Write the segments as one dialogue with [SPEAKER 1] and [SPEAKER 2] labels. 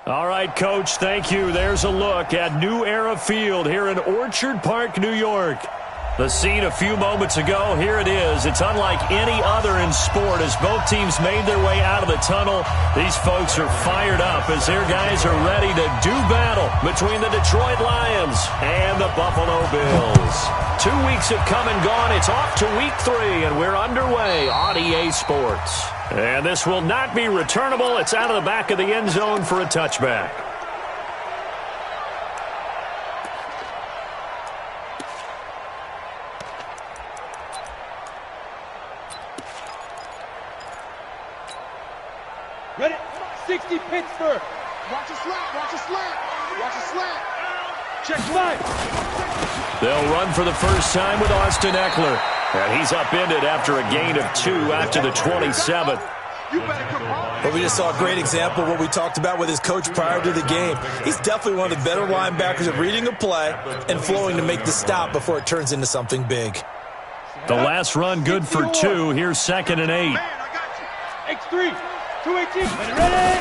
[SPEAKER 1] All right, Coach, thank you. There's a look at New Era Field here in Orchard Park, New York. The scene a few moments ago, here it is. It's unlike any other in sport as both teams made their way out of the tunnel. These folks are fired up as their guys are ready to do battle between the Detroit Lions and the Buffalo Bills. 2 weeks have come and gone. It's off to week 3, and we're underway on EA Sports. And this will not be returnable. It's out of the back of the end zone for a touchback.
[SPEAKER 2] Ready? 60 Pittsburgh. Watch a slant. Watch a slant. Watch a slant. Check 5.
[SPEAKER 1] They'll run for the first time with Austin Eckler. And he's upended after a gain of 2 after the 27th.
[SPEAKER 3] But we just saw a great example of what we talked about with his coach prior to the game. He's definitely one of the better linebackers at reading a play and flowing to make the stop before it turns into something big.
[SPEAKER 1] The last run good for 2. Here's 2nd and 8.
[SPEAKER 2] X3. 218. Ready?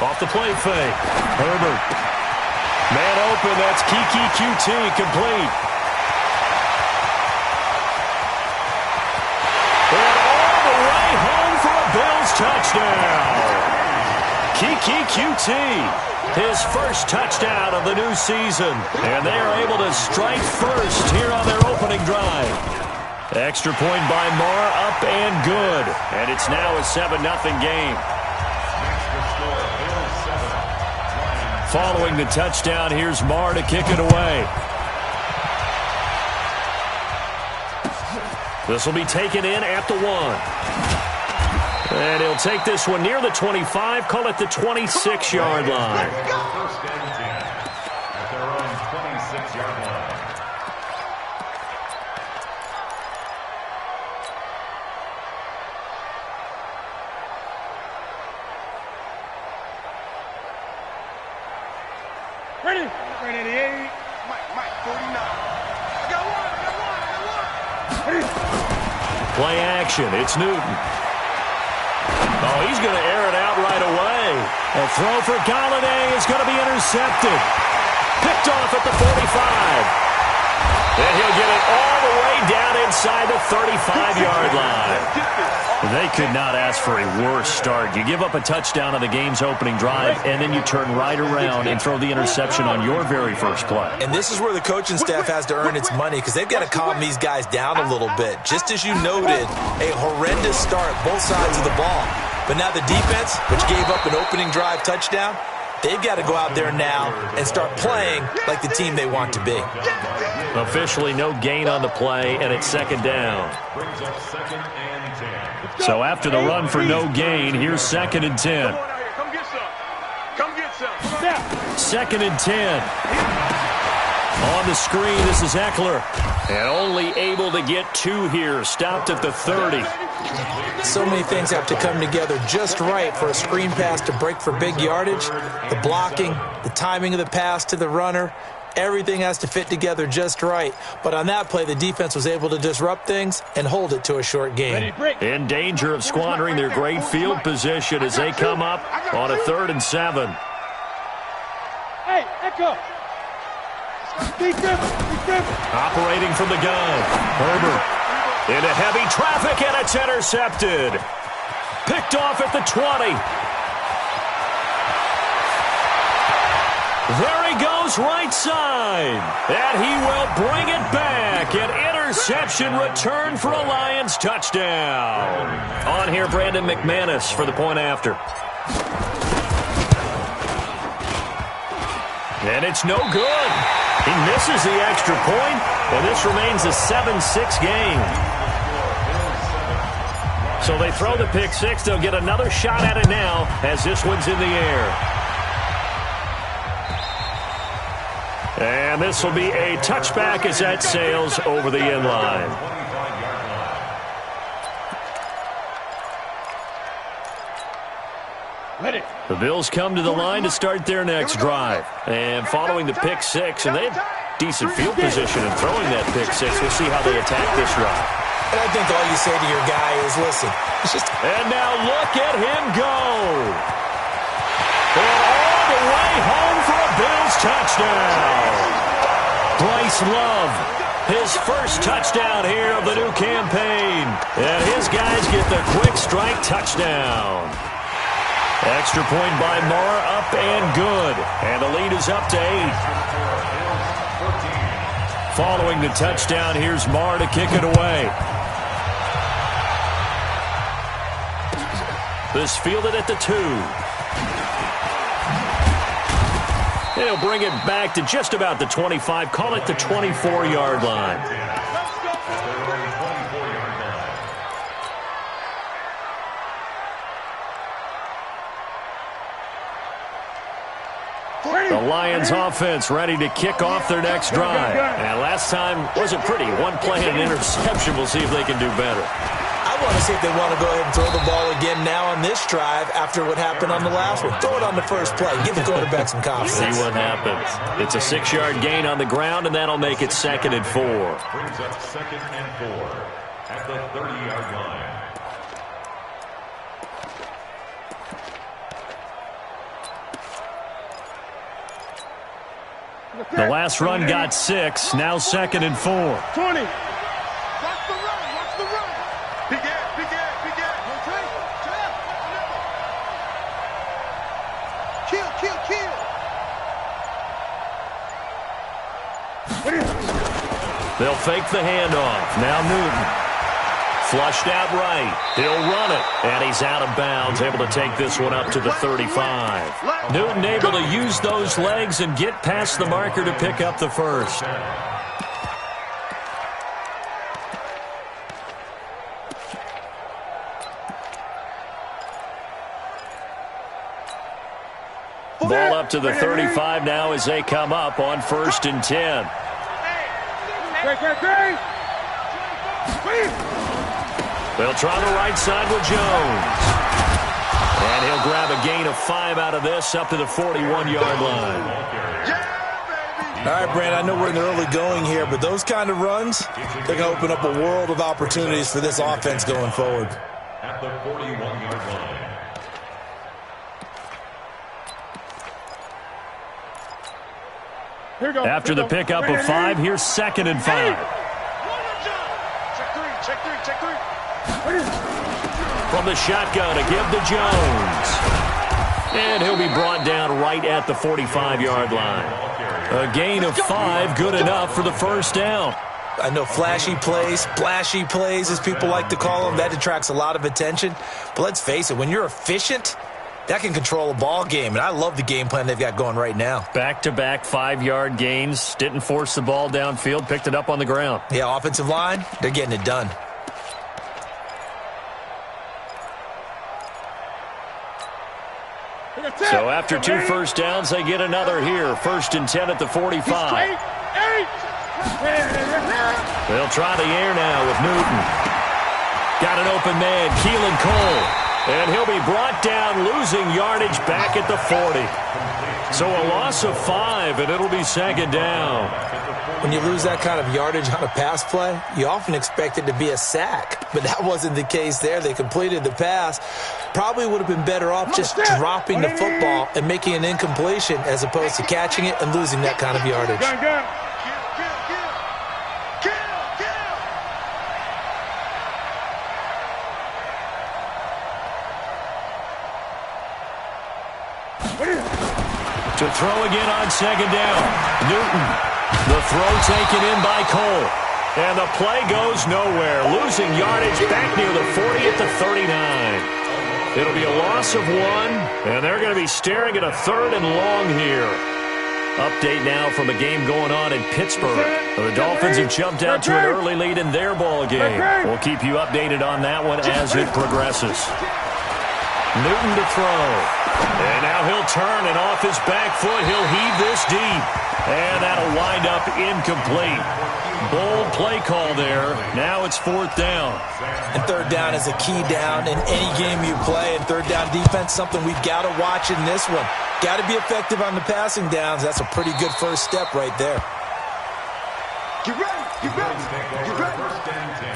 [SPEAKER 1] Off the play fake. Herbert. Man open. That's Kiki QT complete. And all the way home for a Bills touchdown. Kiki QT. His first touchdown of the new season. And they are able to strike first here on their opening drive. Extra point by Marr, up and good. And it's now a 7-0 game. Following the touchdown, here's Marr to kick it away. This will be taken in at the 1. And he'll take this one near the 25, call it the 26-yard line.
[SPEAKER 4] First and 10 at their own 26-yard line.
[SPEAKER 2] Ready? Ready, 88. Mike, 49. I got one. Ready?
[SPEAKER 1] Play action. It's Newton. Oh, he's going to air it out right away. A throw for Galladay is going to be intercepted. Picked off at the 45. And he'll get it all the way down inside the 35-yard line. They could not ask for a worse start. You give up a touchdown on the game's opening drive, and then you turn right around and throw the interception on your very first play.
[SPEAKER 3] And this is where the coaching staff has to earn its money because they've got to calm these guys down a little bit. Just as you noted, a horrendous start both sides of the ball. But now the defense, which gave up an opening drive touchdown, they've got to go out there now and start playing like the team they want to be.
[SPEAKER 1] Officially no gain on the play, and it's 2nd down.
[SPEAKER 4] Brings up 2nd and 10.
[SPEAKER 1] So after the run for no gain, here's 2nd and 10.
[SPEAKER 2] Come get some. Come get some.
[SPEAKER 1] 2nd and 10. On the screen, this is Eckler. And only able to get 2 here. Stopped at the 30.
[SPEAKER 3] So many things have to come together just right for a screen pass to break for big yardage. The blocking, the timing of the pass to the runner, everything has to fit together just right. But on that play, the defense was able to disrupt things and hold it to a short game.
[SPEAKER 1] In danger of squandering their great field position as they come up on a 3rd and 7.
[SPEAKER 2] Hey, Echo.
[SPEAKER 1] Operating from the gun. Herbert into heavy traffic, and it's intercepted. Picked off at the 20. There he goes, right side. And he will bring it back. An interception return for a Lions touchdown. On here, Brandon McManus for the point after. And it's no good. He misses the extra point, and this remains a 7-6 game. So they throw the pick 6. They'll get another shot at it now as this one's in the air. And this will be a touchback as that sails over the end line. The Bills come to the line to start their next drive. And following the pick 6, and they have decent field position in throwing that pick 6. We'll see how they attack this drive.
[SPEAKER 3] And I think all you say to your guy is, listen, it's just...
[SPEAKER 1] And now look at him go. And all the way touchdown. Bryce Love, his first touchdown here of the new campaign. And his guys get the quick strike touchdown. Extra point by Marr, up and good. And the lead is up to 8. Following the touchdown, here's Marr to kick it away. This fielded at the 2. He'll bring it back to just about the 25. Call it the 24-yard line. The Lions offense ready to kick off their next drive. And last time wasn't pretty. One play and an interception. We'll see if they can do better.
[SPEAKER 3] I want to see if they want to go ahead and throw the ball again now on this drive after what happened on the last one. Throw it on the first play. Give the quarterback some confidence.
[SPEAKER 1] See what happens. It's a 6-yard gain on the ground, and that'll make it 2nd and 4.
[SPEAKER 4] Brings up 2nd and 4 at the 30-yard line.
[SPEAKER 1] The last run got 6. Now 2nd and 4.
[SPEAKER 2] 20. Watch the run. Watch the run. Big ass, big ass, big ass. Kill, kill, kill.
[SPEAKER 1] They'll fake the handoff. Now Newton. Flushed out right. He'll run it. And he's out of bounds. Able to take this one up to the 35. Newton able to use those legs and get past the marker to pick up the first. Ball up to the 35 now as they come up on 1st and 10. They'll try the right side with Jones. And he'll grab a gain of 5 out of this up to the 41-yard line.
[SPEAKER 3] All right, Brand, I know we're in the early going here, but those kind of runs, they're going to open up a world of opportunities for this offense going forward.
[SPEAKER 4] At the 41-yard line.
[SPEAKER 1] After the pickup of 5, here's 2nd and 5.
[SPEAKER 2] Check three.
[SPEAKER 1] From the shotgun to give to Jones. And he'll be brought down right at the 45-yard line. A gain of 5, good enough for the first down.
[SPEAKER 3] I know flashy plays, splashy plays, as people like to call them, that attracts a lot of attention. But let's face it, when you're efficient, that can control a ball game. And I love the game plan they've got going right now.
[SPEAKER 1] Back-to-back 5-yard gains. Didn't force the ball downfield. Picked it up on the ground.
[SPEAKER 3] Yeah, offensive line, they're getting it done.
[SPEAKER 1] So after 2 first downs, they get another here. 1st and 10 at the 45. They'll try the air now with Newton. Got an open man, Keelan Cole. And he'll be brought down, losing yardage back at the 40. So a loss of 5, and it'll be 2nd down.
[SPEAKER 3] When you lose that kind of yardage on a pass play, you often expect it to be a sack. But that wasn't the case there. They completed the pass. Probably would have been better off just dropping the football and making an incompletion as opposed to catching it and losing that kind of yardage.
[SPEAKER 1] To throw again on 2nd down. Newton. The throw taken in by Cole. And the play goes nowhere. Losing yardage back near the 40 at the 39. It'll be a loss of 1, and they're going to be staring at a 3rd and long here. Update now from a game going on in Pittsburgh. The Dolphins have jumped out to an early lead in their ball game. We'll keep you updated on that one as it progresses. Newton to throw. And now he'll turn, and off his back foot, he'll heave this deep. And that'll wind up incomplete. Bold play call there. Now it's 4th down.
[SPEAKER 3] And 3rd down is a key down in any game you play. And 3rd down defense, something we've got to watch in this one. Got to be effective on the passing downs. That's a pretty good first step right there.
[SPEAKER 2] Get ready.
[SPEAKER 4] Get ready. Get ready. 1st and 10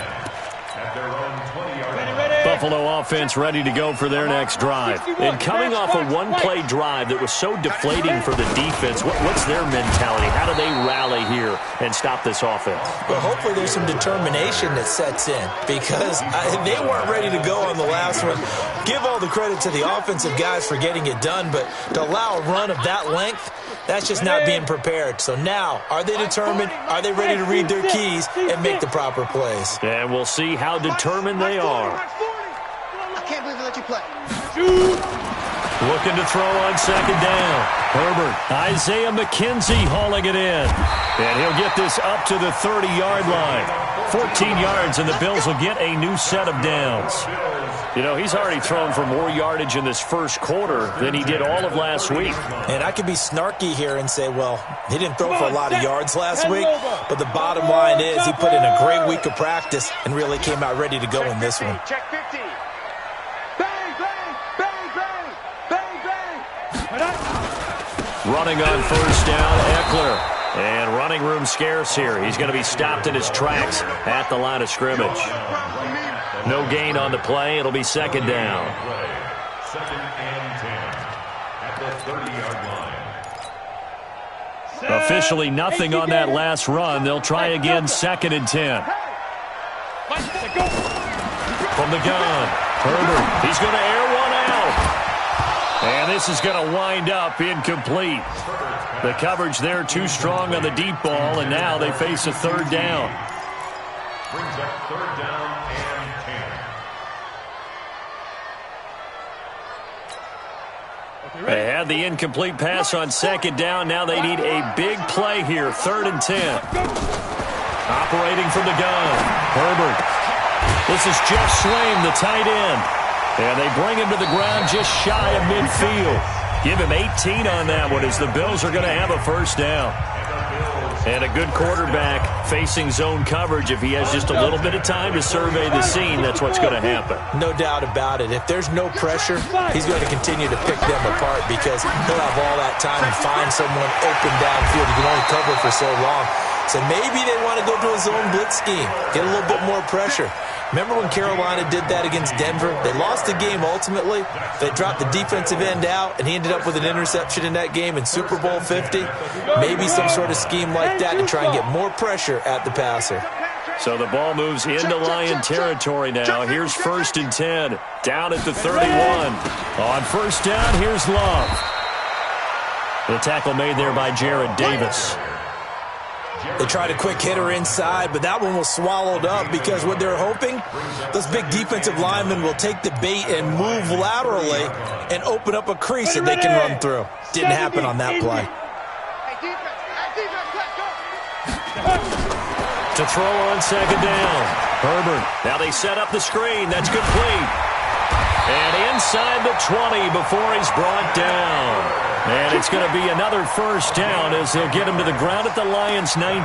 [SPEAKER 4] at their own 20-yard line.
[SPEAKER 1] Buffalo offense ready to go for their next drive. And coming off a one-play drive that was so deflating for the defense, what's their mentality? How do they rally here and stop this offense?
[SPEAKER 3] Well, hopefully there's some determination that sets in because they weren't ready to go on the last one. Give all the credit to the offensive guys for getting it done, but to allow a run of that length, that's just not being prepared. So now, are they determined? Are they ready to read their keys and make the proper plays?
[SPEAKER 1] And we'll see how determined they are.
[SPEAKER 2] I can't believe they let you play.
[SPEAKER 1] Looking to throw on second down. Herbert, Isaiah McKenzie hauling it in. And he'll get this up to the 30-yard line. 14 yards, and the Bills will get a new set of downs. You know, he's already thrown for more yardage in this first quarter than he did all of last week.
[SPEAKER 3] And I could be snarky here and say, well, he didn't throw for a lot of yards last week, but the bottom line is he put in a great week of practice and really came out ready to go in this one.
[SPEAKER 2] Check 50. Bang, bang, bang, bang, bang, bang.
[SPEAKER 1] Running on first down, Eckler. And running room scarce here. He's going to be stopped in his tracks at the line of scrimmage. No gain on the play. It'll be second down.
[SPEAKER 4] Second and 10 at the 30-yard line.
[SPEAKER 1] Officially nothing on that last run. They'll try again second and 10. From the gun, Herbert. He's going to air one out. And this is going to wind up incomplete. The coverage there too strong on the deep ball, and now they face a third down.
[SPEAKER 4] Brings up third down and 10.
[SPEAKER 1] They had the incomplete pass on second down. Now they need a big play here, third and 10. Operating from the gun, Herbert. This is Jeff Swaim, the tight end. And they bring him to the ground just shy of midfield. Give him 18 on that one as the Bills are going to have a first down. And a good quarterback facing zone coverage. If he has just a little bit of time to survey the scene, that's what's going to happen.
[SPEAKER 3] No doubt about it. If there's no pressure, he's going to continue to pick them apart because he'll have all that time to find someone open downfield. He can only cover for so long. So maybe they want to go to a zone blitz scheme, get a little bit more pressure. Remember when Carolina did that against Denver? They lost the game ultimately. They dropped the defensive end out, and he ended up with an interception in that game in Super Bowl 50. Maybe some sort of scheme like that to try and get more pressure at the passer.
[SPEAKER 1] So the ball moves into Lion territory now. Here's first and 10, down at the 31. On first down, here's Love. The tackle made there by Jared Davis.
[SPEAKER 3] They tried a quick hitter inside, but that one was swallowed up because what they're hoping, those big defensive linemen will take the bait and move laterally and open up a crease that they can run through. Didn't happen on that play.
[SPEAKER 1] To throw on second down, Herbert. Now they set up the screen. That's complete. And inside the 20 before he's brought down. And it's going to be another first down as they'll get him to the ground at the Lions' 19.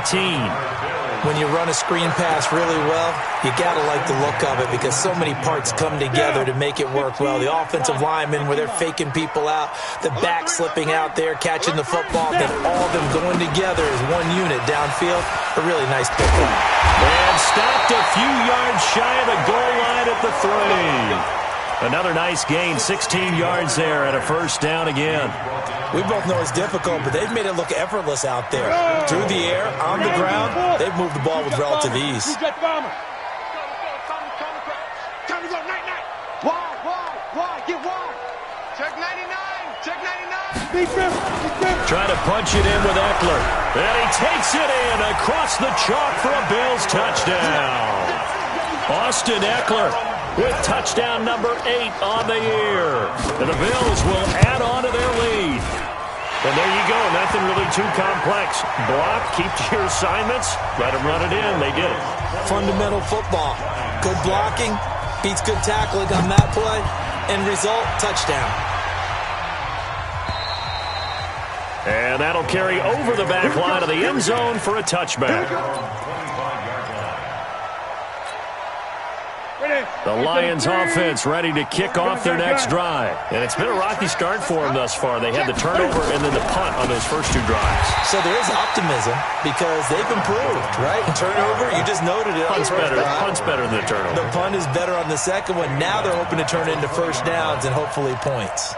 [SPEAKER 3] When you run a screen pass really well, you got to like the look of it because so many parts come together to make it work well. The offensive linemen, where they're faking people out, the back slipping out there, catching the football, then all of them going together as one unit downfield. A really nice pickup.
[SPEAKER 1] And stopped a few yards shy of the goal line at the 3. Another nice gain, 16 yards there and a first down again.
[SPEAKER 3] We both know it's difficult, but they've made it look effortless out there. Through the air, on the ground, they've moved the ball with relative ease.
[SPEAKER 2] Time to go, night. Wide, get wide. Check 99, check 99.
[SPEAKER 1] Trying to punch it in with Eckler. And he takes it in across the chalk for a Bills touchdown. Austin Eckler with touchdown number 8 on the year. And the Bills will add on to their lead. And there you go. Nothing really too complex. Block, keep to your assignments, let them run it in. They did it.
[SPEAKER 3] Fundamental football. Good blocking, beats good tackling on that play. End result, touchdown.
[SPEAKER 1] And that'll carry over the back line of the end zone for a touchback.
[SPEAKER 2] Ready?
[SPEAKER 1] The Lions offense ready to kick off their next drive. And it's been a rocky start for them thus far. They had the turnover and then the punt on those first two drives.
[SPEAKER 3] So there is optimism because they've improved, right? Turnover, you just noted it.
[SPEAKER 1] Punt's better than the turnover.
[SPEAKER 3] The punt is better on the second one. Now they're hoping to turn it into first downs and hopefully points.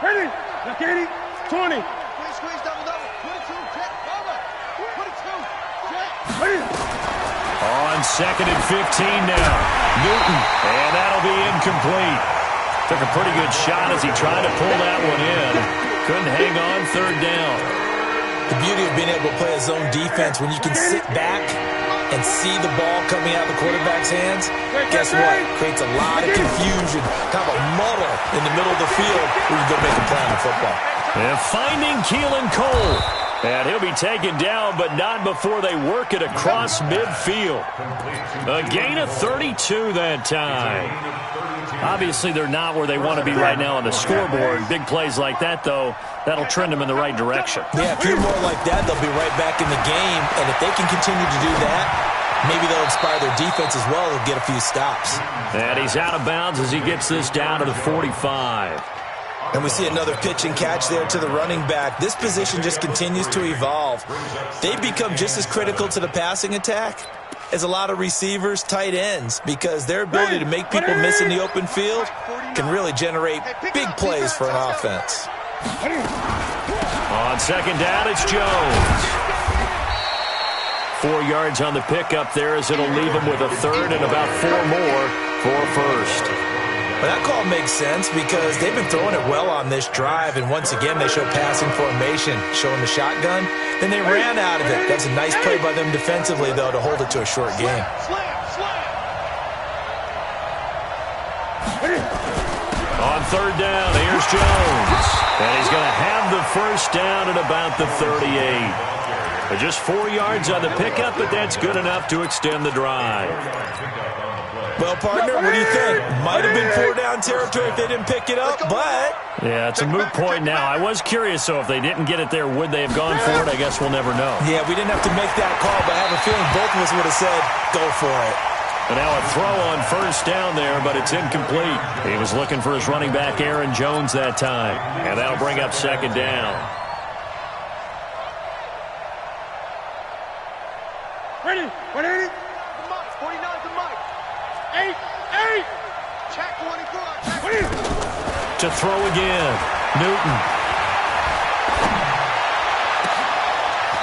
[SPEAKER 2] Ready? Look, 80, 20. Squeeze, double. 22, check, over. 22, check. Ready?
[SPEAKER 1] On 2nd and 15 now. Newton, and that'll be incomplete. Took a pretty good shot as he tried to pull that one in. Couldn't hang on 3rd down.
[SPEAKER 3] The beauty of being able to play a zone defense when you can sit back and see the ball coming out of the quarterback's hands, guess what? Creates a lot of confusion, kind of a muddle in the middle of the field where you go make a play on the football.
[SPEAKER 1] And finding Keelan Cole. And he'll be taken down, but not before they work it across midfield. A gain of 32 that time. Obviously, they're not where they want to be right now on the scoreboard. Big plays like that, though, that'll trend them in the right direction.
[SPEAKER 3] Yeah, a few more like that, they'll be right back in the game. And if they can continue to do that, maybe they'll inspire their defense as well and get a few stops.
[SPEAKER 1] And he's out of bounds as he gets this down to the 45.
[SPEAKER 3] And we see another pitch and catch there to the running back. This position just continues to evolve. They've become just as critical to the passing attack as a lot of receivers, tight ends, because their ability to make people miss in the open field can really generate big plays for an offense.
[SPEAKER 1] On 2nd down, it's Jones. 4 yards on the pickup there as it'll leave him with a 3rd and about 4 more for a 1st.
[SPEAKER 3] But that call makes sense because they've been throwing it well on this drive, and once again they show passing formation, showing the shotgun. Then they ran out of it. That's a nice play by them defensively, though, to hold it to a short game.
[SPEAKER 1] On 3rd down, here's Jones. And he's going to have the 1st down at about the 38. But just 4 yards on the pickup, but that's good enough to extend the drive.
[SPEAKER 3] Well, partner, what do you think? Might have been 4-down territory if they didn't pick it up, but...
[SPEAKER 1] Yeah, it's a moot point now. I was curious, so if they didn't get it there, would they have gone for it? I guess we'll never know.
[SPEAKER 3] Yeah, we didn't have to make that call, but I have a feeling both of us would have said, go for it.
[SPEAKER 1] And now a throw on 1st down there, but it's incomplete. He was looking for his running back, Aaron Jones, that time. And that'll bring up 2nd down.
[SPEAKER 2] Ready? 180. The Mike. 49 to Mike. 8. Check 24. Check.
[SPEAKER 1] To throw again. Newton.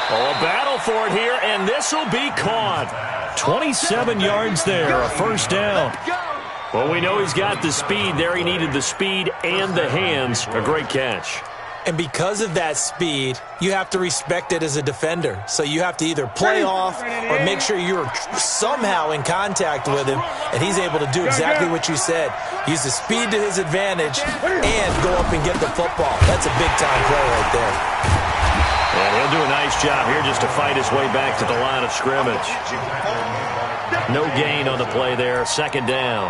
[SPEAKER 1] Oh, a battle for it here, and this will be caught. 27 yards there, a 1st down. Well, we know he's got the speed there. He needed the speed and the hands. A great catch.
[SPEAKER 3] And because of that speed, you have to respect it as a defender. So you have to either play off or make sure you're somehow in contact with him, and he's able to do exactly what you said. Use the speed to his advantage and go up and get the football. That's a big-time play right there.
[SPEAKER 1] And he'll do a nice job here just to fight his way back to the line of scrimmage. No gain on the play there, 2nd down.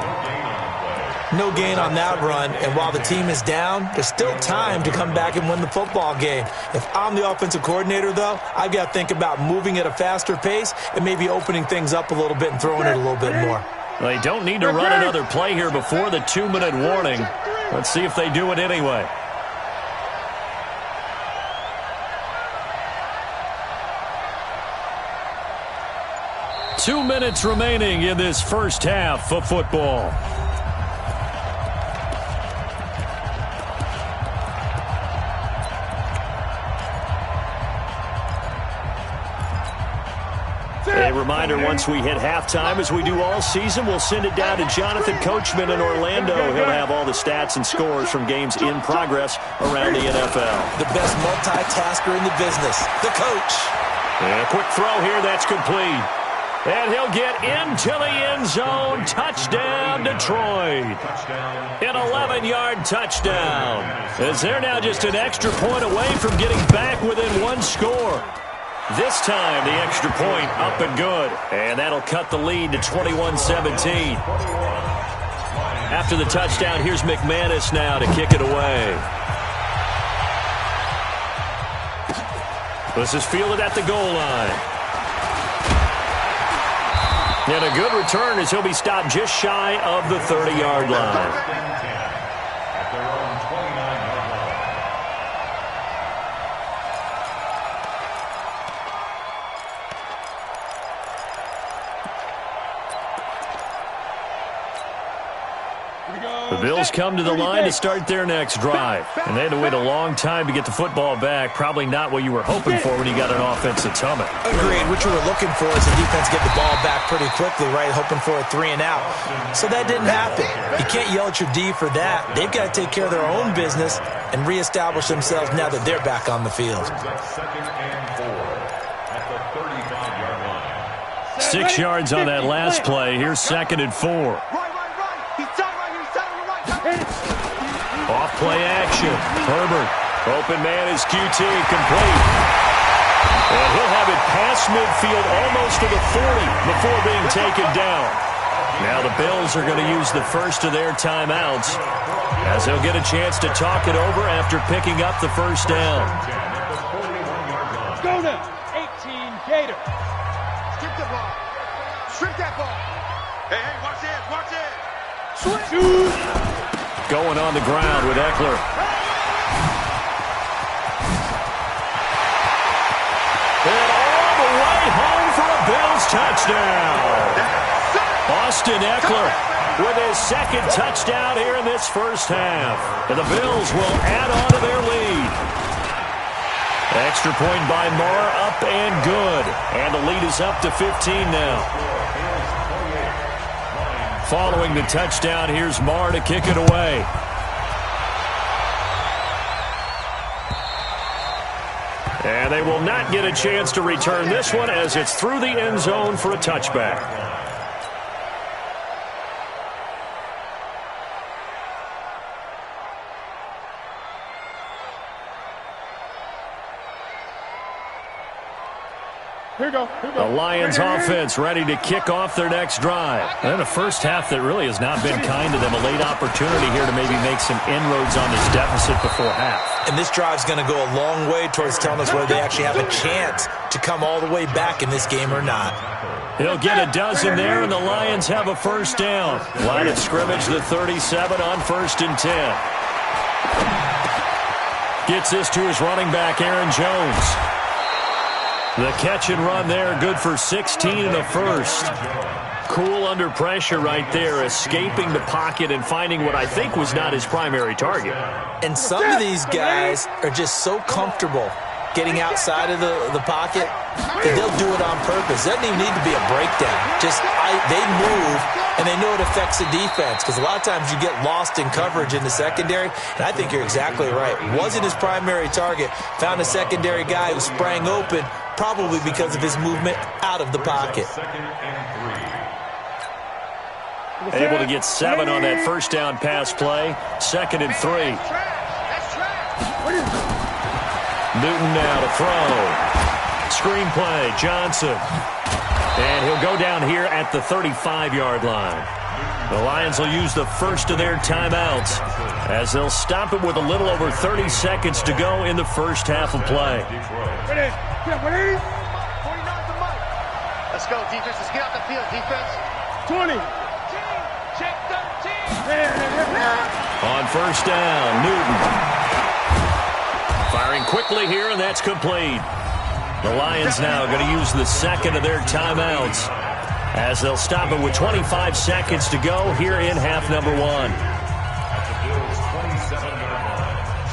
[SPEAKER 3] No gain on that run, and while the team is down, there's still time to come back and win the football game. If I'm the offensive coordinator, though, I've got to think about moving at a faster pace and maybe opening things up a little bit and throwing it a little bit more.
[SPEAKER 1] They don't need to run another play here before the 2-minute warning. Let's see if they do it anyway. Two minutes remaining in this first half of football. A reminder, once we hit halftime, as we do all season, we'll send it down to Jonathan Coachman in Orlando. He'll have all the stats and scores from games in progress around the NFL.
[SPEAKER 3] The best multitasker in the business, the coach.
[SPEAKER 1] And a quick throw here, that's complete. And he'll get into the end zone. Touchdown, Detroit. An 11-yard touchdown. As they're now just an extra point away from getting back within one score. This time, the extra point up and good. And that'll cut the lead to 21-17. After the touchdown, here's McManus now to kick it away. This is fielded at the goal line. And a good return as he'll be stopped just shy of the 30-yard line.
[SPEAKER 4] At their own 29-yard line.
[SPEAKER 1] The Bills come to the line to start their next drive. And they had to wait a long time to get the football back. Probably not what you were hoping for when you got an offense that's humming.
[SPEAKER 3] Agreed. What you were looking for is the defense get the ball back pretty quickly, right? Hoping for a 3 and out. So that didn't happen. You can't yell at your D for that. They've got to take care of their own business and reestablish themselves now that they're back on the field.
[SPEAKER 4] 2nd and 4 at the 35-yard line.
[SPEAKER 1] 6 yards on that last play. Here's 2nd and 4. Off play action. Herbert. Open man is QT. Complete. And he'll have it past midfield almost to the 40 before being taken down. Now the Bills are going to use the first of their timeouts as they'll get a chance to talk it over after picking up the first down.
[SPEAKER 2] Let's go now. 18 Gator.
[SPEAKER 5] Strip the ball. Strip that ball. Hey, watch it. Watch it.
[SPEAKER 2] Shoot.
[SPEAKER 1] Going on the ground with Eckler. And all the way home for a Bills touchdown. Austin Eckler with his 2nd touchdown here in this first half. And the Bills will add on to their lead. Extra point by Moore, up and good. And the lead is up to 15 now. Following the touchdown, here's Marr to kick it away. And they will not get a chance to return this one as it's through the end zone for a touchback. The Lions offense ready to kick off their next drive. And a first half that really has not been kind to them. A late opportunity here to maybe make some inroads on this deficit before half.
[SPEAKER 3] And this drive's going to go a long way towards telling us whether they actually have a chance to come all the way back in this game or not.
[SPEAKER 1] He'll get a dozen there, and the Lions have a first down. Line of scrimmage, the 37 on 1st and 10. Gets this to his running back, Aaron Jones. The catch and run there, good for 16 and a first. Cool under pressure right there, escaping the pocket and finding what I think was not his primary target.
[SPEAKER 3] And some of these guys are just so comfortable getting outside of the pocket that they'll do it on purpose. Doesn't even need to be a breakdown. Just they move, and they know it affects the defense because a lot of times you get lost in coverage in the secondary, and I think you're exactly right. Wasn't his primary target. Found a secondary guy who sprang open, probably because of his movement out of the pocket.
[SPEAKER 1] Able to get 7 on that first down pass play. 2nd and 3. Newton now to throw. Screenplay, Johnson. And he'll go down here at the 35-yard line. The Lions will use the first of their timeouts as they'll stop it with a little over 30 seconds to go in the first half of play.
[SPEAKER 5] Let's go, defense. Let's get out the field, defense.
[SPEAKER 2] 20.
[SPEAKER 5] Check 13.
[SPEAKER 1] On first down, Newton. Firing quickly here, and that's complete. The Lions now going to use the 2nd of their timeouts as they'll stop it with 25 seconds to go here in half number 1.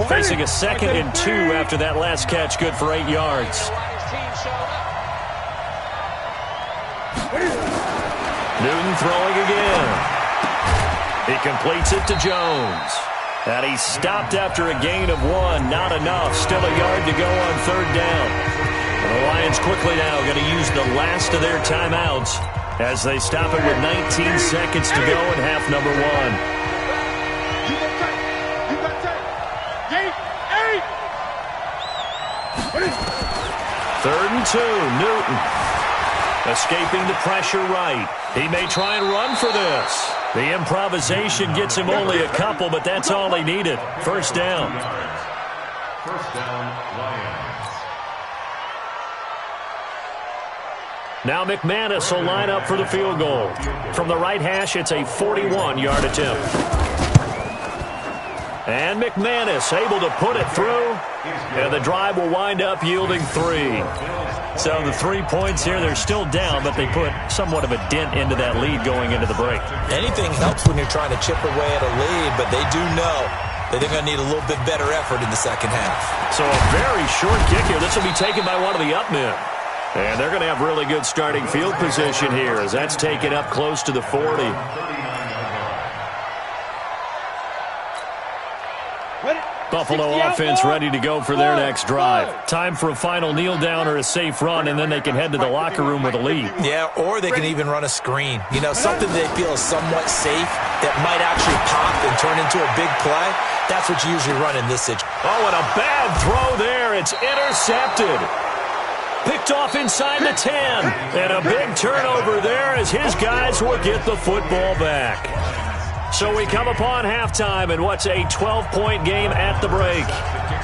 [SPEAKER 1] Facing a 2nd and 2 after that last catch, good for 8 yards. Newton throwing again. He completes it to Jones. And he's stopped after a gain of 1. Not enough. Still a yard to go on 3rd down. And the Lions quickly now going to use the last of their timeouts as they stop it with 19 seconds to go in half number 1. Third and 2, Newton. Escaping the pressure right. He may try and run for this. The improvisation gets him only a couple, but that's all he needed. First down.
[SPEAKER 4] First down, Lions.
[SPEAKER 1] Now McManus will line up for the field goal. From the right hash, it's a 41-yard attempt. And McManus able to put it through, and the drive will wind up yielding 3. So the 3 points here, they're still down, but they put somewhat of a dent into that lead going into the break.
[SPEAKER 3] Anything helps when you're trying to chip away at a lead, but they do know that they're going to need a little bit better effort in the second half.
[SPEAKER 1] So a very short kick here. This will be taken by one of the up men. And they're going to have really good starting field position here as that's taken up close to the 40. Buffalo offense ready to go for their next drive. Time for a final kneel down or a safe run, and then they can head to the locker room with a lead.
[SPEAKER 3] Yeah, or they can even run a screen. You know, something they feel is somewhat safe that might actually pop and turn into a big play. That's what you usually run in this situation.
[SPEAKER 1] Oh, and a bad throw there. It's intercepted. Picked off inside the 10. And a big turnover there as his guys will get the football back. So we come upon halftime in what's a 12-point game at the break.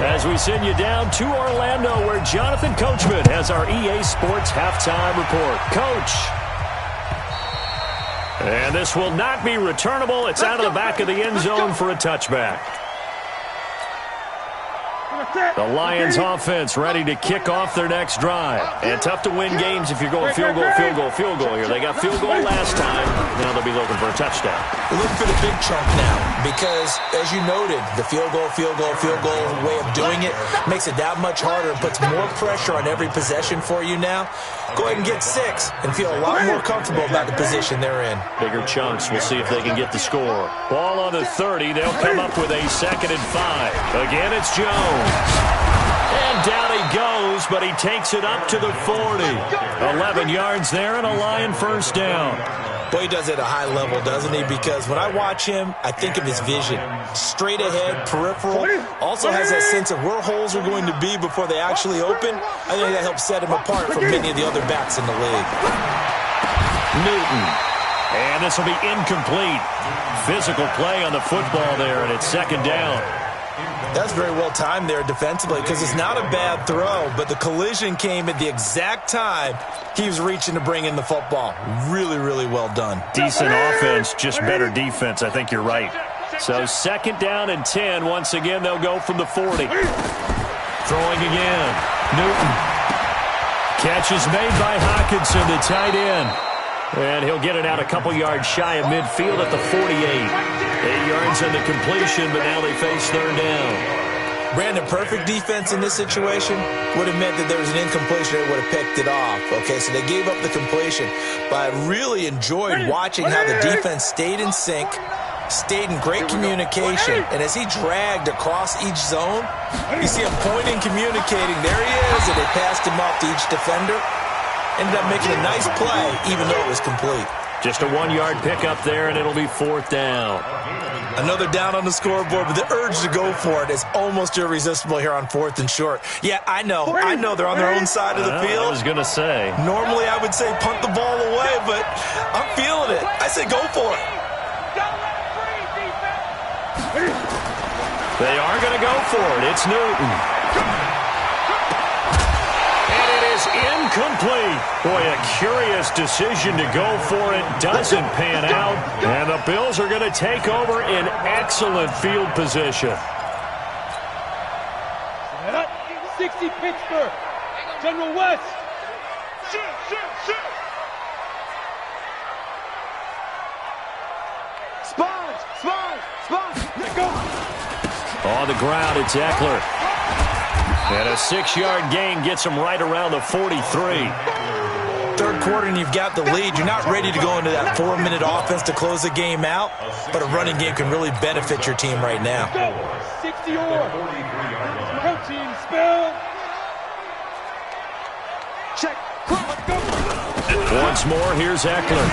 [SPEAKER 1] As we send you down to Orlando where Jonathan Coachman has our EA Sports halftime report. Coach. And this will not be returnable. It's out of the back of the end zone for a touchback. The Lions offense ready to kick off their next drive. And tough to win games if you're going field goal, field goal, field goal here. They got field goal last time. Now they'll be looking for a touchdown.
[SPEAKER 3] Look for the big chunk now because, as you noted, the field goal way of doing it makes it that much harder and puts more pressure on every possession for you now. Go ahead and get 6 and feel a lot more comfortable about the position they're in.
[SPEAKER 1] Bigger chunks. We'll see if they can get the score. Ball on the 30. They'll come up with a 2nd and 5. Again, it's Jones. And down he goes, but he takes it up to the 40. 11 yards there and a Lion first down.
[SPEAKER 3] Boy, he does it at a high level, doesn't he? Because when I watch him, I think of his vision. Straight ahead, peripheral. Also has that sense of where holes are going to be before they actually open. I think that helps set him apart from many of the other backs in the league.
[SPEAKER 1] Newton. And this will be incomplete. Physical play on the football there, and it's 2nd down.
[SPEAKER 3] That's very well timed there defensively because it's not a bad throw, but the collision came at the exact time he was reaching to bring in the football. Really, really well done.
[SPEAKER 1] Decent offense, just better defense. I think you're right. So 2nd down and 10. Once again, they'll go from the 40. Throwing again. Newton. Catch is made by Hockenson, the tight end. And he'll get it out a couple yards shy of midfield at the 48. 8 yards on the completion, but now they face 3rd down.
[SPEAKER 3] Brandon, perfect defense in this situation would have meant that there was an incompletion that would have picked it off. Okay, so they gave up the completion. But I really enjoyed watching how the defense stayed in sync, stayed in great communication, and as he dragged across each zone, you see him pointing, communicating. There he is, and they passed him off to each defender. Ended up making a nice play, even though it was complete.
[SPEAKER 1] Just a 1-yard pickup there, and it'll be 4th down.
[SPEAKER 3] Another down on the scoreboard, but the urge to go for it is almost irresistible here on 4th and short. Yeah, I know they're on their own side of the field.
[SPEAKER 1] I was going to say.
[SPEAKER 3] Normally I would say punt the ball away, but I'm feeling it. I say go for it.
[SPEAKER 1] They are going to go for it. It's Newton. Incomplete. Boy, a curious decision to go for it. Doesn't pan out. And the Bills are going to take over in excellent field position.
[SPEAKER 2] 60 Pittsburgh. General West. Shoot. Spons. Let go.
[SPEAKER 1] On the ground, it's Eckler. And a 6-yard gain gets him right around the 43.
[SPEAKER 3] 3rd quarter and you've got the lead. You're not ready to go into that 4-minute offense to close the game out, but a running game can really benefit your team right now.
[SPEAKER 2] 60 or protein spill. Check.
[SPEAKER 1] Once more, here's Eckler.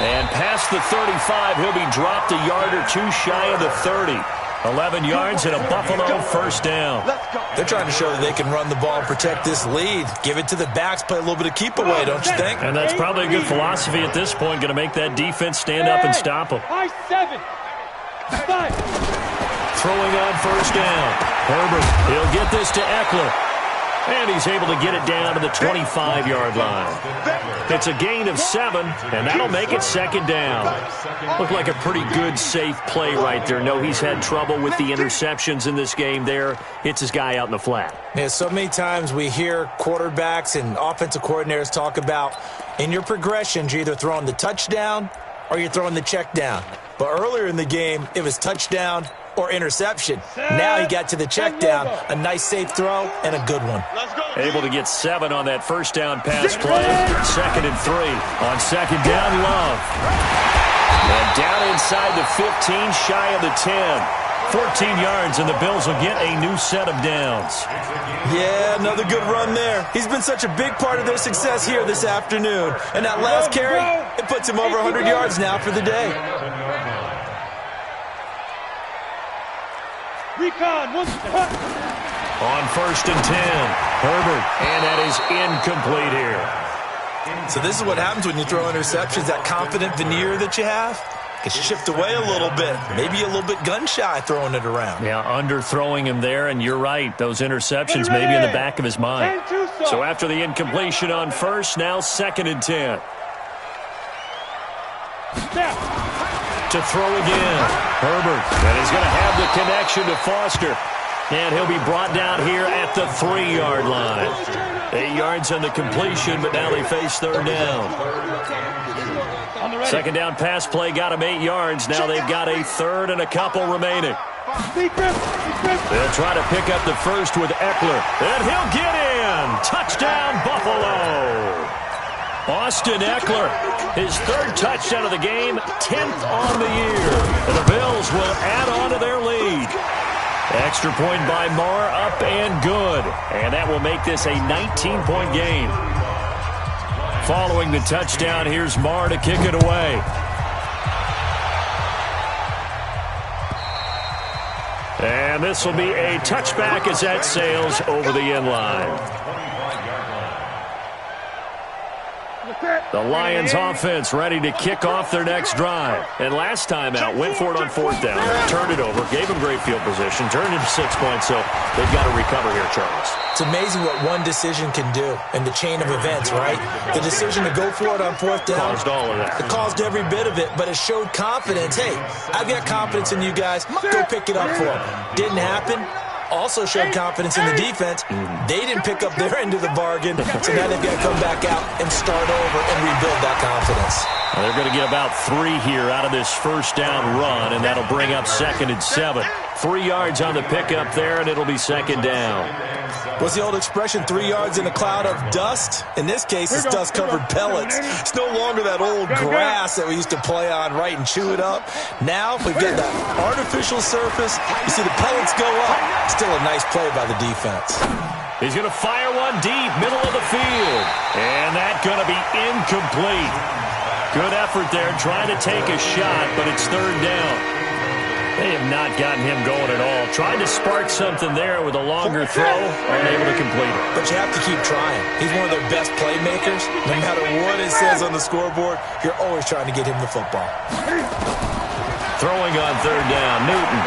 [SPEAKER 1] And past the 35, he'll be dropped a yard or 2 shy of the 30. 11 yards and a Buffalo first down.
[SPEAKER 3] They're trying to show that they can run the ball and protect this lead. Give it to the backs, play a little bit of keep away, don't you think?
[SPEAKER 1] And that's probably a good philosophy at this point, going to make that defense stand up and stop them.
[SPEAKER 2] High 7. 5.
[SPEAKER 1] Throwing on first down. Herbert, he'll get this to Eckler. And he's able to get it down to the 25-yard line. It's a gain of 7, and that'll make it second down. Looked like a pretty good, safe play right there. No, he's had trouble with the interceptions in this game there. Hits his guy out in the flat.
[SPEAKER 3] Yeah, so many times we hear quarterbacks and offensive coordinators talk about in your progressions, you're either throwing the touchdown or you're throwing the check down. But earlier in the game, it was touchdown or interception. Now he got to the check down, a nice safe throw, and a good one.
[SPEAKER 1] Able to get 7 on that first down pass play. 2nd and 3. On second down, Love. And down inside the 15, shy of the 10. 14 yards, and the Bills will get a new set of downs.
[SPEAKER 3] Yeah, another good run there. He's been such a big part of their success here this afternoon. And that last carry, it puts him over 100 yards now for the day.
[SPEAKER 2] Recon,
[SPEAKER 1] on 1st and 10, Herbert, and that is incomplete here.
[SPEAKER 3] So this is what happens when you throw interceptions, that confident veneer that you have gets chipped away a little bit, maybe a little bit gun-shy throwing it around.
[SPEAKER 1] Yeah, underthrowing him there, and you're right, those interceptions maybe in the back of his mind. So after the incompletion on 1st, now 2nd and 10. To throw again, Herbert, and he's going to have the connection to Foster. And he'll be brought down here at the 3-yard line. 8 yards on the completion, but now they face 3rd down. 2nd down pass play got him 8 yards. Now they've got a 3rd and a couple remaining. They'll try to pick up the 1st with Eckler. And he'll get in. Touchdown, Buffalo. Austin Eckler, his 3rd touchdown of the game, 10th on the year. And the Bills will add on to their lead. Extra point by Marr, up and good. And that will make this a 19-point game. Following the touchdown, here's Marr to kick it away. And this will be a touchback as that sails over the end line. The Lions offense ready to kick off their next drive. And last time out, went for it on 4th down, turned it over, gave them great field position, turned it to 6 points, so they've got to recover here, Charles.
[SPEAKER 3] It's amazing what one decision can do in the chain of events, right? The decision to go for it on 4th down.
[SPEAKER 1] Caused all of that.
[SPEAKER 3] It caused every bit of it, but it showed confidence. Hey, I've got confidence in you guys. Go pick it up for them. Didn't happen. Also showed confidence in the defense. They didn't pick up their end of the bargain, so now they've got to come back out and start over and rebuild that confidence.
[SPEAKER 1] Well, they're going to get about 3 here out of this 1st down run, and that'll bring up 2nd and 7. 3 yards on the pickup there, and it'll be 2nd down.
[SPEAKER 3] What's the old expression, 3 yards in a cloud of dust? In this case, it's dust-covered pellets. It's no longer that old grass that we used to play on, right, and chew it up. Now we've got that artificial surface. You see the pellets go up. Still a nice play by the defense.
[SPEAKER 1] He's going to fire one deep, middle of the field. And that's going to be incomplete. Good effort there, trying to take a shot, but it's 3rd down. They have not gotten him going at all. Trying to spark something there with a longer throw, unable to complete it.
[SPEAKER 3] But you have to keep trying. He's one of their best playmakers. No matter what it says on the scoreboard, you're always trying to get him the football.
[SPEAKER 1] Throwing on 3rd down, Newton.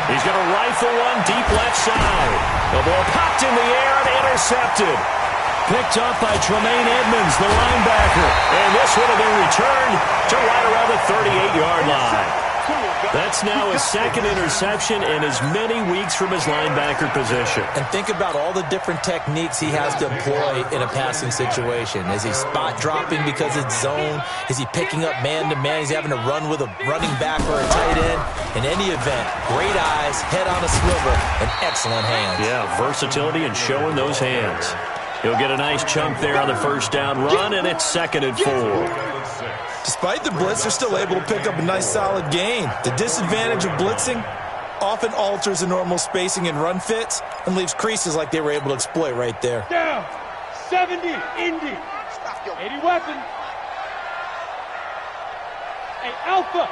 [SPEAKER 1] He's going to rifle one deep left side. The ball popped in the air and intercepted. Picked up by Tremaine Edmonds, the linebacker. And this would have been returned to right around the 38-yard line. That's now his 2nd interception in as many weeks from his linebacker position.
[SPEAKER 3] And think about all the different techniques he has to employ in a passing situation. Is he spot dropping because it's zone? Is he picking up man-to-man? He's having to run with a running back or a tight end. In any event, great eyes, head on a swivel, and excellent hands.
[SPEAKER 1] Yeah, versatility and showing those hands. He'll get a nice chunk there on the 1st down run, and it's 2nd and 4.
[SPEAKER 3] Despite the blitz, they're still able to pick up a nice solid gain. The disadvantage of blitzing often alters the normal spacing and run fits and leaves creases like they were able to exploit right there.
[SPEAKER 2] Down, 70, Indy, 80 weapon. Hey, Alpha.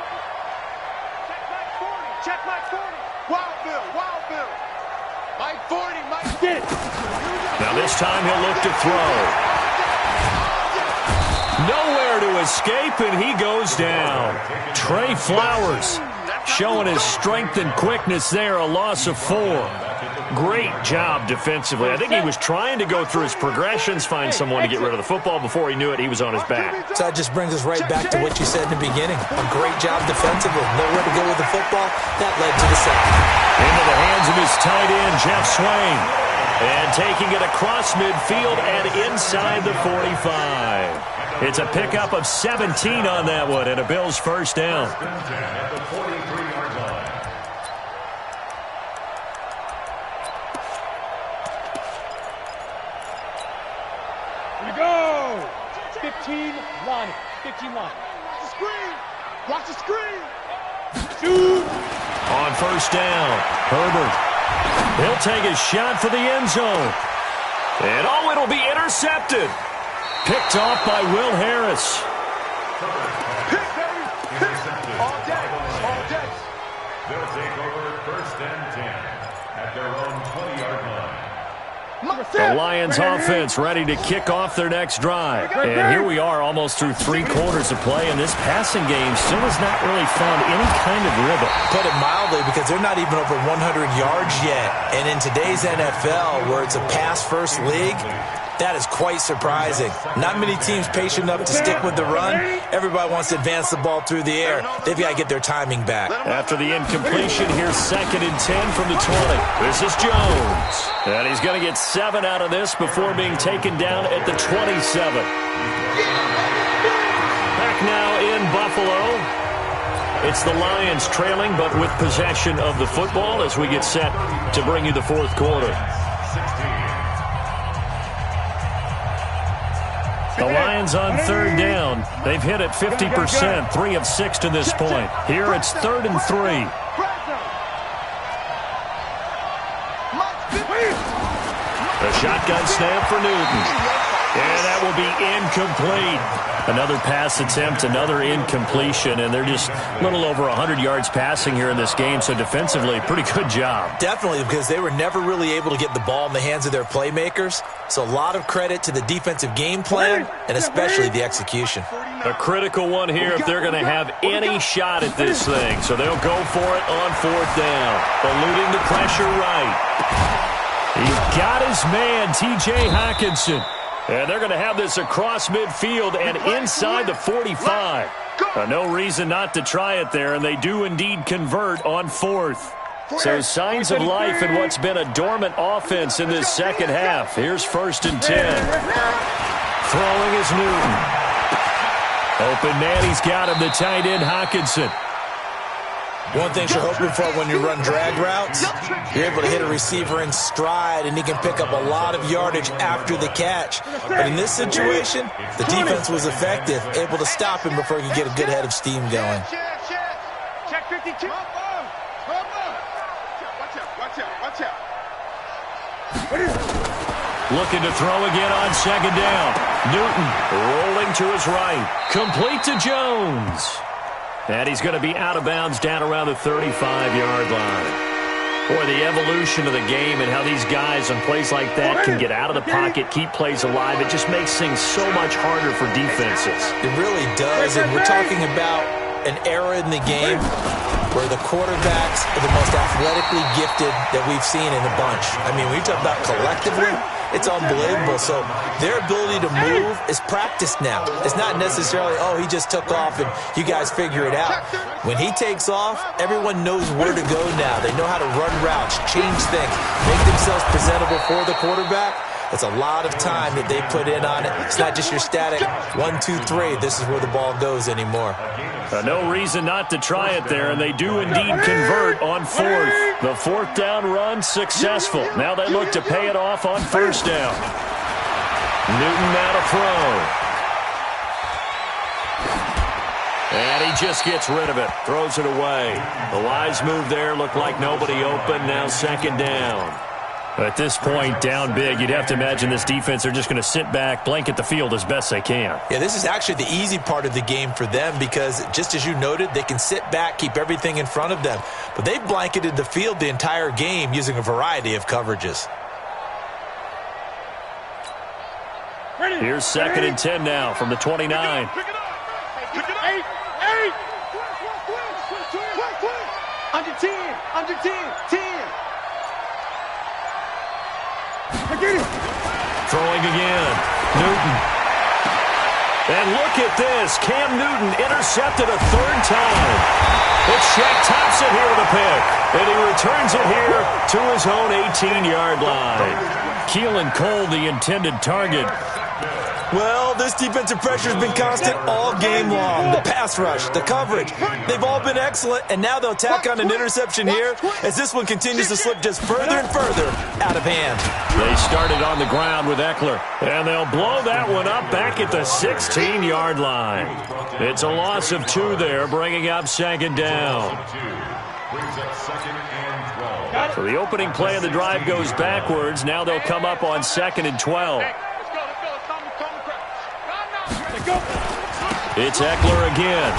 [SPEAKER 5] Check Mike 40. Wild Bill. Mike 40, Mike.
[SPEAKER 2] Get.
[SPEAKER 1] Now this time he'll look to throw. Nowhere to escape, and he goes down. Trey Flowers showing his strength and quickness there, a loss of 4. Great job defensively. I think he was trying to go through his progressions, find someone to get rid of the football. Before he knew it, he was on his back.
[SPEAKER 3] So that just brings us right back to what you said in the beginning. A great job defensively. Nowhere to go with the football. That led to the sack.
[SPEAKER 1] Into the hands of his tight end, Jeff Swain. And taking it across midfield and inside the 45. It's a pickup of 17 on that one and a Bills first down.
[SPEAKER 2] Here we go. 15 line. 15 line. Watch the screen. Watch the screen. Shoot.
[SPEAKER 1] On first down, Herbert. He'll take a shot for the end zone. And oh, it'll be intercepted. Picked off by Will Harris.
[SPEAKER 5] All day. All day.
[SPEAKER 4] They'll take over first and 10 at their own 20-yard line.
[SPEAKER 1] The Lions offense ready to kick off their next drive. And here we are almost through 3 quarters of play, and this passing game still has not really found any kind of rhythm.
[SPEAKER 3] Put it mildly, because they're not even over 100 yards yet. And in today's NFL, where it's a pass-first league, that is quite surprising. Not many teams patient enough to stick with the run. Everybody wants to advance the ball through the air. They've got to get their timing back.
[SPEAKER 1] After the incompletion, here's 2nd and 10 from the 20. This is Jones. And he's going to get 7 out of this before being taken down at the 27. Back now in Buffalo. It's the Lions trailing, but with possession of the football as we get set to bring you the 4th quarter. The Lions on 3rd down. They've hit it 50%, 3 of 6 to this point. Here it's 3rd and 3. The shotgun snap for Newton. And that will be incomplete. Another pass attempt, another incompletion, and they're just a little over 100 yards passing here in this game, so defensively, pretty good job.
[SPEAKER 3] Definitely, because they were never really able to get the ball in the hands of their playmakers. So a lot of credit to the defensive game plan, and especially the execution.
[SPEAKER 1] A critical one here if they're going to have any shot at this thing. So they'll go for it on 4th down. Eluding the pressure right. He got his man, T.J. Hockenson. And they're going to have this across midfield and inside the 45. No reason not to try it there, and they do indeed convert on 4th. So signs of life in what's been a dormant offense in this second half. Here's 1st and 10. Throwing is Newton. Open man, he's got him, the tight end Hockenson.
[SPEAKER 3] One thing you're hoping for when you run drag routes, you're able to hit a receiver in stride, and he can pick up a lot of yardage after the catch. But in this situation, the defense was effective, able to stop him before he could get a good head of steam going.
[SPEAKER 5] Check 52. Watch out.
[SPEAKER 1] Looking to throw again on 2nd down. Newton rolling to his right. Complete to Jones. And he's going to be out of bounds down around the 35-yard line. Boy, the evolution of the game and how these guys on plays like that can get out of the pocket, keep plays alive, it just makes things so much harder for defenses.
[SPEAKER 3] It really does, and we're talking about an era in the game where the quarterbacks are the most athletically gifted that we've seen in a bunch. I mean, when you talk about collectively, it's unbelievable. So their ability to move is practiced now. It's not necessarily, oh, he just took off and you guys figure it out. When he takes off, everyone knows where to go now. They know how to run routes, change things, make themselves presentable for the quarterback. It's a lot of time that they put in on it. It's not just your static 1, 2, 3. This is where the ball goes anymore.
[SPEAKER 1] No reason not to try it there, and they do indeed convert on 4th. The 4th down run successful. Now they look to pay it off on 1st down. Newton now to throw. And he just gets rid of it, throws it away. The wise move there, looked like nobody open, now 2nd down. At this point, down big, you'd have to imagine this defense are just going to sit back, blanket the field as best they can.
[SPEAKER 3] Yeah, this is actually the easy part of the game for them because, just as you noted, they can sit back, keep everything in front of them. But they blanketed the field the entire game using a variety of coverages.
[SPEAKER 1] Here's 2nd and 10 now from the 29.
[SPEAKER 5] Pick it up. 8. Under 10. 10.
[SPEAKER 1] Throwing again. Newton. And look at this. Cam Newton intercepted a third time. But Shaq tops it here with a pick. And he returns it here to his own 18-yard line. Keelan Cole, the intended target.
[SPEAKER 3] Well, this defensive pressure has been constant all game long. The pass rush, the coverage, they've all been excellent, and now they'll tack on an interception here as this one continues to slip just further and further out of hand.
[SPEAKER 1] They started on the ground with Eckler, and they'll blow that one up back at the 16-yard line. It's a loss of 2 there, bringing up second down. So the opening play of the drive goes backwards. Now they'll come up on 2nd and 12. It's Eckler again.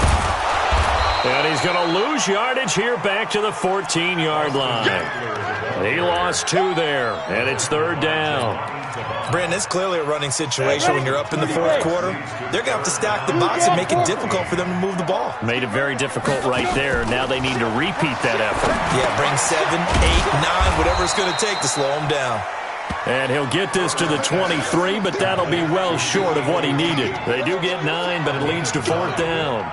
[SPEAKER 1] And he's going to lose yardage here back to the 14-yard line. He lost 2 there, and it's 3rd down.
[SPEAKER 3] Brandon, it's clearly a running situation when you're up in the 4th quarter. They're going to have to stack the box and make it difficult for them to move the ball.
[SPEAKER 1] Made it very difficult right there. Now they need to repeat that effort.
[SPEAKER 3] Yeah, bring 7, 8, 9, whatever it's going to take to slow them down.
[SPEAKER 1] And he'll get this to the 23, but that'll be well short of what he needed. They do get 9, but it leads to 4th down.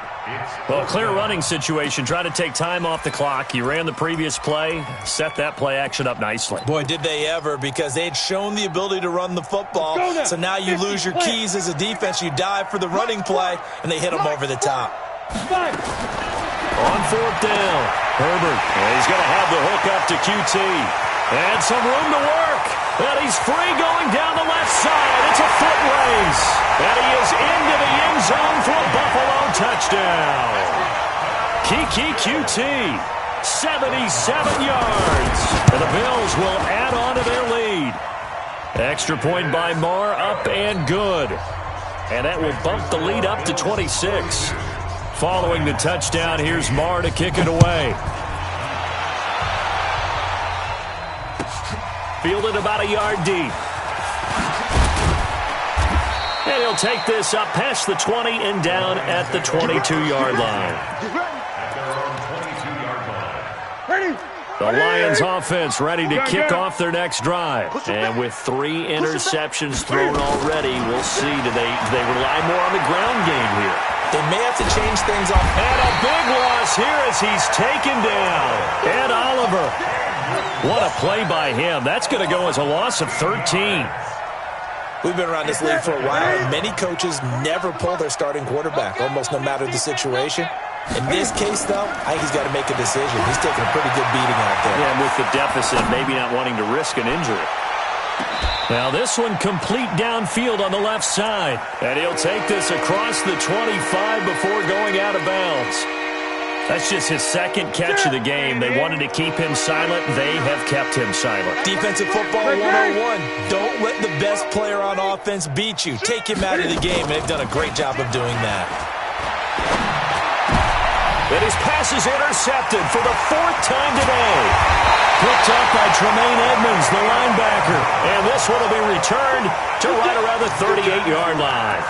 [SPEAKER 1] Well, clear running situation. Try to take time off the clock. He ran the previous play, set that play action up nicely.
[SPEAKER 3] Boy, did they ever, because they had shown the ability to run the football. So now you lose your keys as a defense. You dive for the running play, and they hit them over the top.
[SPEAKER 1] On 4th down, Herbert. He's going to have the hook up to QT. And some room to work. And he's free going down the left side. It's a foot race. And he is into the end zone for a Buffalo touchdown. Kiki QT, 77 yards. And the Bills will add on to their lead. Extra point by Marr, up and good. And that will bump the lead up to 26. Following the touchdown, here's Marr to kick it away. Fielded about a yard deep. And he'll take this up past the 20 and down at the 22-yard line. The Lions offense ready to kick off their next drive. And with 3 interceptions thrown already, we'll see, do they rely more on the ground game here?
[SPEAKER 3] They may have to change things up.
[SPEAKER 1] And a big loss here as he's taken down. Ed Oliver. What a play by him. That's going to go as a loss of 13.
[SPEAKER 3] We've been around this league for a while, and many coaches never pull their starting quarterback, almost no matter the situation. In this case, though, I think he's got to make a decision. He's taking a pretty good beating out there.
[SPEAKER 1] Yeah, and with the deficit, maybe not wanting to risk an injury. Now this one complete downfield on the left side. And he'll take this across the 25 before going out of bounds. That's just his 2nd catch of the game. They wanted to keep him silent. They have kept him silent.
[SPEAKER 3] Defensive football 101. Don't let the best player on offense beat you. Take him out of the game, and they've done a great job of doing that.
[SPEAKER 1] And his pass is intercepted for the 4th time today. Picked up by Tremaine Edmonds, the linebacker. And this one will be returned to right around the 38-yard line.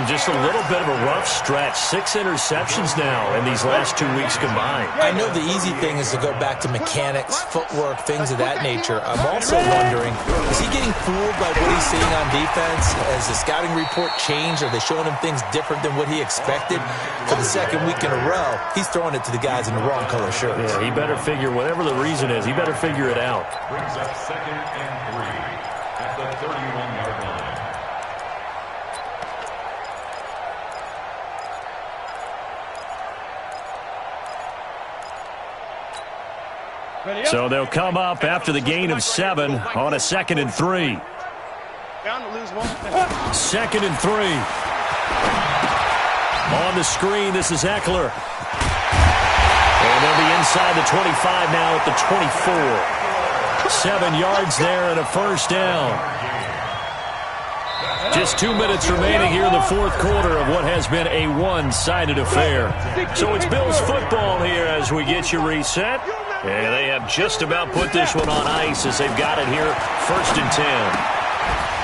[SPEAKER 1] Just a little bit of a rough stretch. 6 interceptions now in these last 2 weeks combined.
[SPEAKER 3] I know the easy thing is to go back to mechanics, footwork, things of that nature. I'm also wondering, is he getting fooled by what he's seeing on defense? Has the scouting report changed? Are they showing him things different than what he expected? For the 2nd week in a row, he's throwing it to the guys in the wrong color shirts.
[SPEAKER 1] Yeah, he better figure, whatever the reason is, he better figure it out.
[SPEAKER 4] Brings up 2nd and 3 at the 31-yard line.
[SPEAKER 1] So they'll come up after the gain of 7 on a 2nd and 3. 2nd and 3. On the screen, this is Eckler. And they'll be inside the 25 now at the 24. 7 yards there and a 1st down. Just 2 minutes remaining here in the 4th quarter of what has been a one-sided affair. So it's Bills football here as we get you reset. And they have just about put this one on ice as they've got it here, 1st and 10.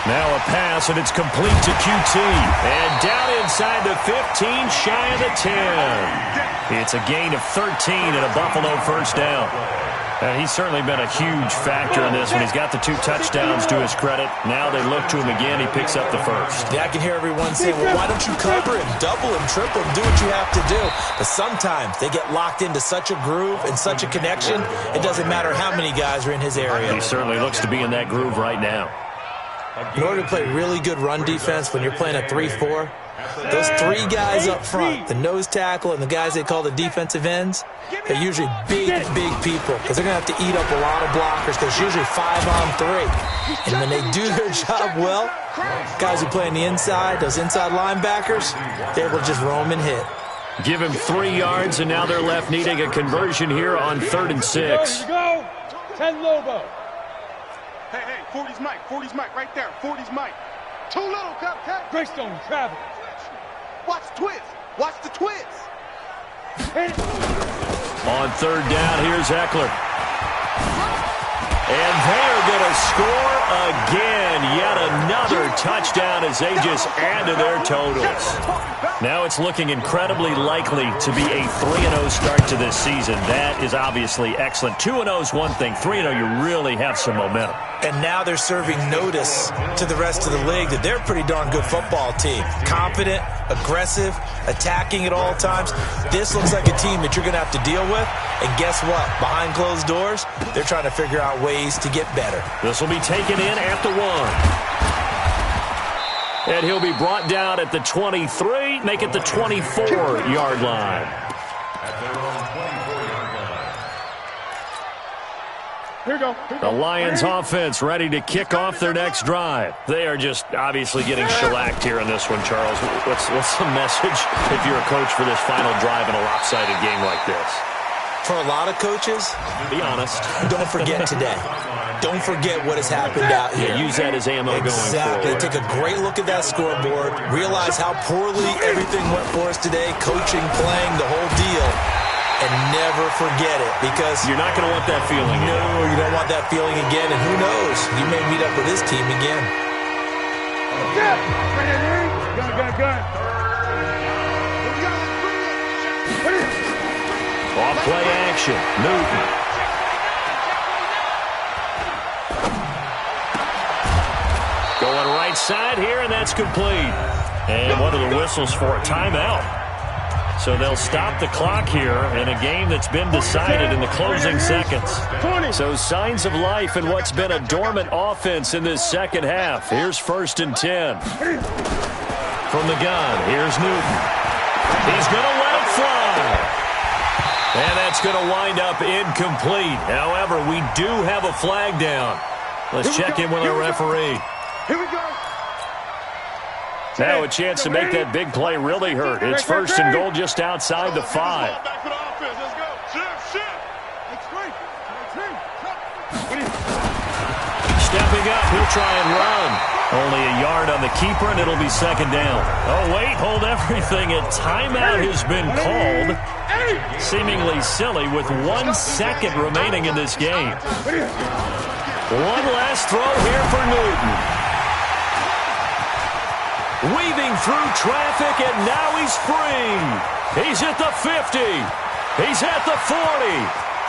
[SPEAKER 1] Now a pass, and it's complete to QT. And down inside the 15, shy of the 10. It's a gain of 13 and a Buffalo first down. He's certainly been a huge factor in this one. He's got the 2 touchdowns to his credit. Now they look to him again. He picks up the first.
[SPEAKER 3] Yeah, I can hear everyone say, well, why don't you cover him, double him, triple him, do what you have to do. But sometimes they get locked into such a groove and such a connection, it doesn't matter how many guys are in his area.
[SPEAKER 1] He certainly looks to be in that groove right now.
[SPEAKER 3] In order to play really good run defense when you're playing a 3-4, those 3 guys up front, the nose tackle and the guys they call the defensive ends, they're usually big people because they're going to have to eat up a lot of blockers because it's usually 5-on-3. And when they do their job well, guys who play on the inside, those inside linebackers, they're able to just roam and hit.
[SPEAKER 1] Give him 3 yards, and now they're left needing a conversion here on 3rd and 6.
[SPEAKER 2] Here you go. 10 Lobo.
[SPEAKER 5] Hey, 40's Mike. 40's Mike right there. 40's Mike. Too little, Cupcake.
[SPEAKER 2] Greystone travel.
[SPEAKER 5] Watch the twist. Watch the twist.
[SPEAKER 1] On 3rd down, here's Eckler. And they are going to score again. Yet another touchdown as they just add to their totals. Now it's looking incredibly likely to be a 3-0 start to this season. That is obviously excellent. 2-0 is one thing. 3-0, you really have some momentum.
[SPEAKER 3] And now they're serving notice to the rest of the league that they're a pretty darn good football team. Confident, aggressive, attacking at all times. This looks like a team that you're going to have to deal with. And guess what? Behind closed doors, they're trying to figure out ways to get better.
[SPEAKER 1] This will be taken in at the 1. And he'll be brought down at the 23, make it the 24-yard line.
[SPEAKER 2] Here we go.
[SPEAKER 1] The Lions offense ready to kick off their next drive. They are just obviously getting shellacked here in this one, Charles. What's the message if you're a coach for this final drive in a lopsided game like this?
[SPEAKER 3] For a lot of coaches,
[SPEAKER 1] be honest,
[SPEAKER 3] don't forget today. Don't forget what has happened out here.
[SPEAKER 1] Yeah, use that as ammo going forward.
[SPEAKER 3] Exactly. Take a great look at that scoreboard. Realize how poorly everything went for us today. Coaching, playing, the whole deal. And never forget it because
[SPEAKER 1] you're not going to want that feeling again.
[SPEAKER 3] No, you don't want that feeling again. And who knows? You may meet up with this team again.
[SPEAKER 2] Gun.
[SPEAKER 1] Off play action. Newton. Going right side here, and that's complete. And what are the whistles for? A timeout. So they'll stop the clock here in a game that's been decided in the closing seconds. So signs of life in what's been a dormant offense in this second half. Here's 1st and 10. From the gun, here's Newton. He's going to let it fly. And that's going to wind up incomplete. However, we do have a flag down. Let's check in with our referee.
[SPEAKER 5] Here we go.
[SPEAKER 1] Now a chance to make that big play really hurt. It's 1st and goal just outside the 5.
[SPEAKER 5] Back for the offense. Let's go. Shift.
[SPEAKER 1] Stepping up, he'll try and run. Only a yard on the keeper, and it'll be 2nd down. Oh, wait, hold everything. A timeout has been called. Seemingly silly with 1 second remaining in this game. One last throw here for Newton. Weaving through traffic, and now he's free. He's at the 50. He's at the 40.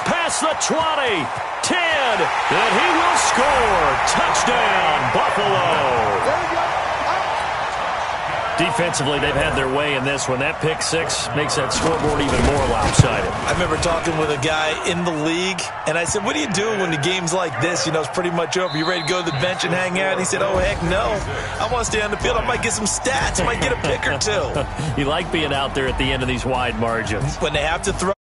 [SPEAKER 1] Past the 20. 10. And he will score. Touchdown, Buffalo. Defensively, they've had their way in this one. That pick 6 makes that scoreboard even more lopsided.
[SPEAKER 3] I remember talking with a guy in the league, and I said, what do you do when the game's like this? You know, it's pretty much over. You ready to go to the bench and hang out? And he said, oh, heck no. I want to stay on the field. I might get some stats. I might get a pick or two.
[SPEAKER 1] You like being out there at the end of these wide margins.
[SPEAKER 3] When they have to throw.